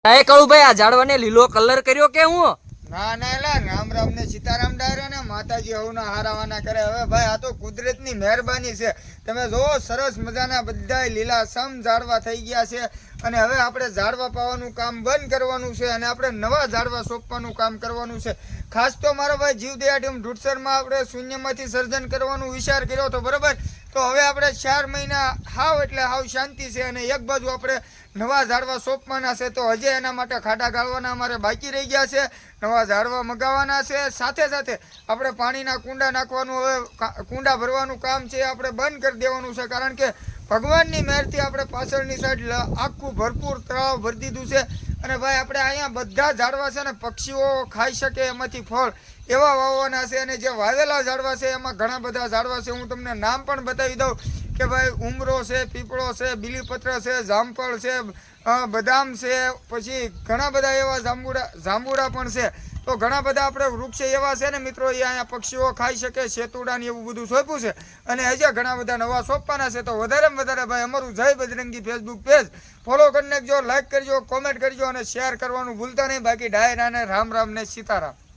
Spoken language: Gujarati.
એ કહું ભાઈ, આ ઝાડવાને લીલો કલર કર્યો કે હું? ના ના એલા રામ રામ ને સીતારામ ડાયરા ને માતાજી હવના હારાવાના કરે. હવે ભાઈ આ તો કુદરતની મહેરબાની છે. તમે જોવો સરસ મજાના બધા લીલાછમ ઝાડવા થઈ ગયા છે. અને હવે આપણે ઝાડવા પાવાનું કામ બંધ કરવાનું છે અને આપણે નવા ઝાડવા સોંપવાનું કામ કરવાનું છે. ખાસ તો મારો ભાઈ જીવદયા ટીમ ઢૂંઢસરમાં આપણે શૂન્યમાંથી સર્જન કરવાનો વિચાર કર્યો હતો, બરોબર. તો હવે આપણે 4 મહિના હાવ એટલે હાવ શાંતિ છે અને એક બાજુ આપણે નવા ઝાડવા સોંપવાના છે. તો હજે એના માટે ખાડા ગાળવાના અમારે બાકી રહી ગયા છે, નવા ઝાડવા મગાવવાના છે. સાથે સાથે આપણે પાણીના કુંડા નાખવાનું, હવે કુંડા ભરવાનું કામ છે આપણે બંધ કરી દેવાનું છે. કારણ કે ભગવાનની મહેરથી આપણે પાછળની સાઈડ આખું ભરપૂર તળાવ ભરી દીધું છે. અને ભાઈ આપણે અહીંયા બધા ઝાડવા છે ને પક્ષીઓ ખાઈ શકે એમાંથી ફળ એવા વાવવાના છે. અને જે વાવેલા ઝાડવા છે એમાં ઘણા બધા ઝાડવા છે. હું તમને નામ પણ બતાવી દઉં કે ભાઈ ઉમરો છે, પીપળો છે, બીલીપત્ર છે, જામફળ છે, બદામ છે, પછી ઘણા બધા એવા જાંબુડા પણ છે. તો ઘણા બધા આપણે વૃક્ષ એવા છે ને મિત્રો, એ અહીંયા પક્ષીઓ ખાઈ શકે, શેતુડા ને એવું બધું સોંપ્યું છે. અને હજી ઘણા બધા નવા સોંપવાના છે. તો વધારેમાં વધારે ભાઈ અમારું જય બજરંગી ફેસબુક પેજ ફોલો કરી નાખજો, લાઈક કરજો, કોમેન્ટ કરજો અને શેર કરવાનું ભૂલતા નહીં. બાકી ડાયરાને રામ રામ ને સીતારામ.